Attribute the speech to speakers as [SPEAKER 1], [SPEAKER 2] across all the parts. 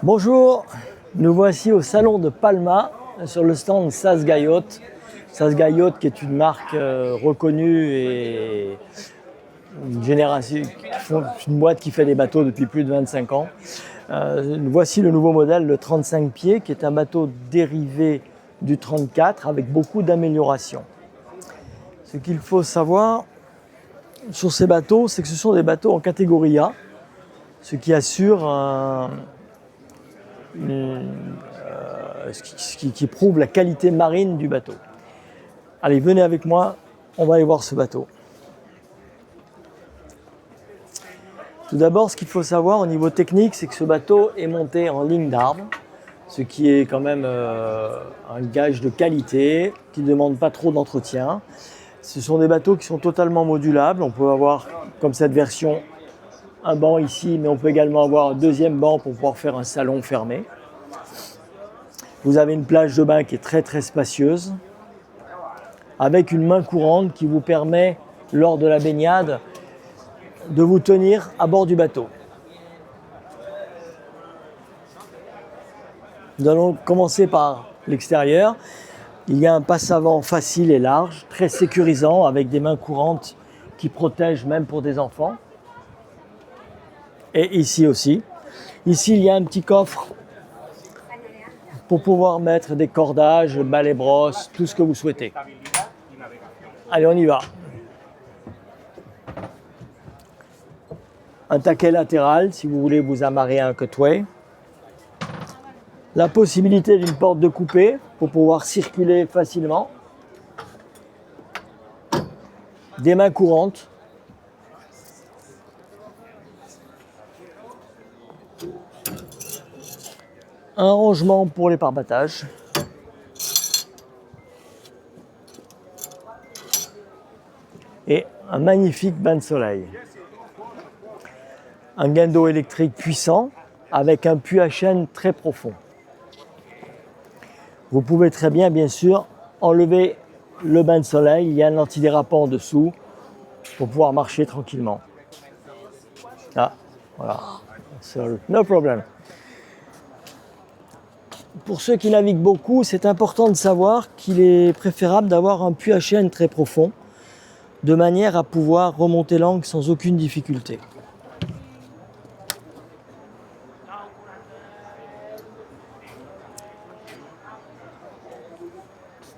[SPEAKER 1] Bonjour, nous voici au salon de Palma sur le stand Sasga Yacht. Sasga Yacht qui est une marque reconnue et une génération, une boîte qui fait des bateaux depuis plus de 25 ans. Voici le nouveau modèle, le 35 pieds, qui est un bateau dérivé du 34 avec beaucoup d'améliorations. Ce qu'il faut savoir sur ces bateaux, c'est que ce sont des bateaux en catégorie A, ce qui assure ce qui prouve la qualité marine du bateau. Allez, venez avec moi, on va aller voir ce bateau. Tout d'abord, ce qu'il faut savoir au niveau technique, c'est que ce bateau est monté en ligne d'arbre, ce qui est quand même un gage de qualité, qui ne demande pas trop d'entretien. Ce sont des bateaux qui sont totalement modulables. On peut avoir, comme cette version, un banc ici, mais on peut également avoir un deuxième banc pour pouvoir faire un salon fermé. Vous avez une plage de bain qui est très spacieuse, avec une main courante qui vous permet, lors de la baignade, de vous tenir à bord du bateau. Nous allons commencer par l'extérieur. Il y a un passe-avant facile et large, très sécurisant, avec des mains courantes qui protègent même pour des enfants. Et ici aussi. Ici, il y a un petit coffre pour pouvoir mettre des cordages, balais brosses, tout ce que vous souhaitez. Allez, on y va. Un taquet latéral si vous voulez vous amarrer à un cutway. La possibilité d'une porte de coupée pour pouvoir circuler facilement. Des mains courantes. Un rangement pour les pare-battages. Et un magnifique bain de soleil. Un gain d'eau électrique puissant avec un puits à chaîne très profond. Vous pouvez très bien sûr, enlever le bain de soleil. Il y a un antidérapant en dessous pour pouvoir marcher tranquillement. Ah, voilà. So, no problem. Pour ceux qui naviguent beaucoup, c'est important de savoir qu'il est préférable d'avoir un puits à chaîne très profond, de manière à pouvoir remonter l'angle sans aucune difficulté.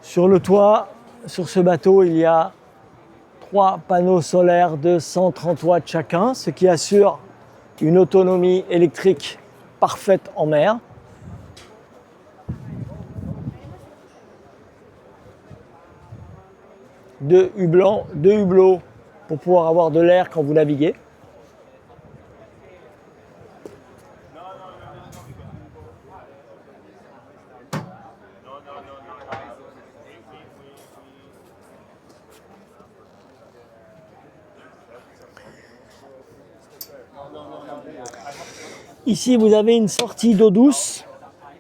[SPEAKER 1] Sur le toit, sur ce bateau, il y a 3 panneaux solaires de 130 watts chacun, ce qui assure une autonomie électrique parfaite en mer. Deux hublots pour pouvoir avoir de l'air quand vous naviguez. Ici, vous avez une sortie d'eau douce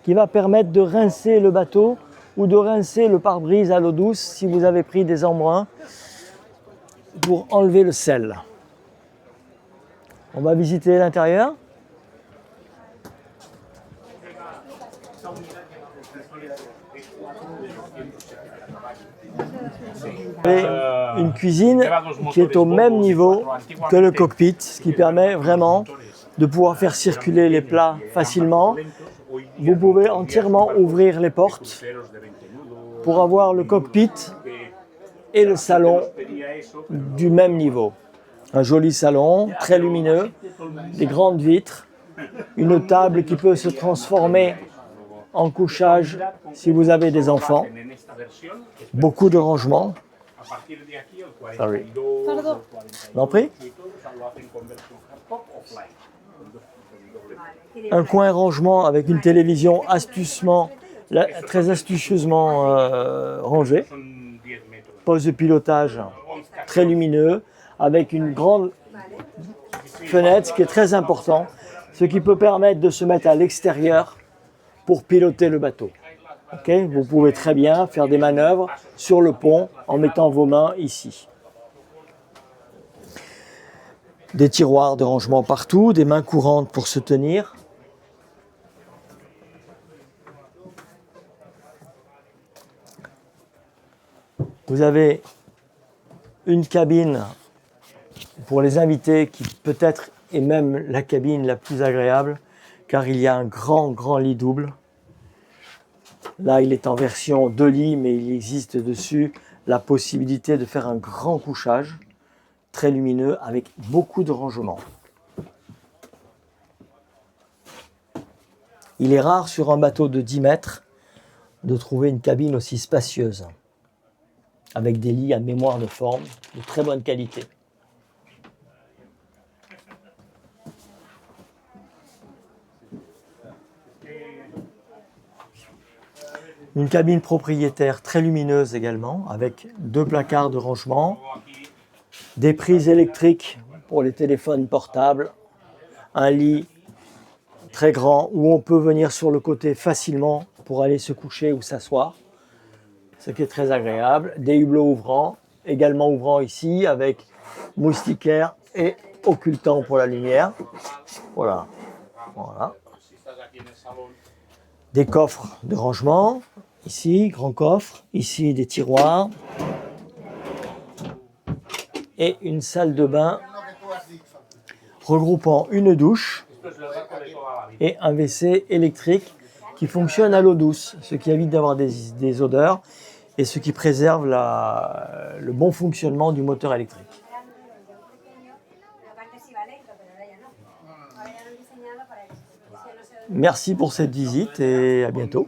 [SPEAKER 1] qui va permettre de rincer le bateau ou de rincer le pare-brise à l'eau douce si vous avez pris des embruns pour enlever le sel. On va visiter l'intérieur. Et une cuisine qui est au même niveau que le cockpit, ce qui permet vraiment de pouvoir faire circuler les plats facilement. Vous pouvez entièrement ouvrir les portes pour avoir le cockpit et le salon du même niveau. Un joli salon, très lumineux, des grandes vitres, une table qui peut se transformer en couchage si vous avez des enfants, beaucoup de rangements. Sorry. N'en prie. Un coin rangement avec une télévision très astucieusement rangée. Poste de pilotage très lumineux avec une grande fenêtre, ce qui est très important, ce qui peut permettre de se mettre à l'extérieur pour piloter le bateau. Okay, vous pouvez très bien faire des manœuvres sur le pont en mettant vos mains ici. Des tiroirs de rangement partout, des mains courantes pour se tenir. Vous avez une cabine pour les invités qui peut-être est même la cabine la plus agréable car il y a un grand lit double. Là, il est en version 2 lits, mais il existe dessus la possibilité de faire un grand couchage très lumineux avec beaucoup de rangements. Il est rare sur un bateau de 10 mètres de trouver une cabine aussi spacieuse, avec des lits à mémoire de forme de très bonne qualité. Une cabine propriétaire très lumineuse également, avec 2 placards de rangement, des prises électriques pour les téléphones portables, un lit très grand où on peut venir sur le côté facilement pour aller se coucher ou s'asseoir, ce qui est très agréable. Des hublots ouvrants, également ouvrants ici avec moustiquaire et occultant pour la lumière. Voilà. Des coffres de rangement, ici, grand coffre, ici des tiroirs et une salle de bain regroupant une douche et un WC électrique qui fonctionne à l'eau douce, ce qui évite d'avoir des odeurs et ce qui préserve le bon fonctionnement du moteur électrique. Merci pour cette visite et à bientôt.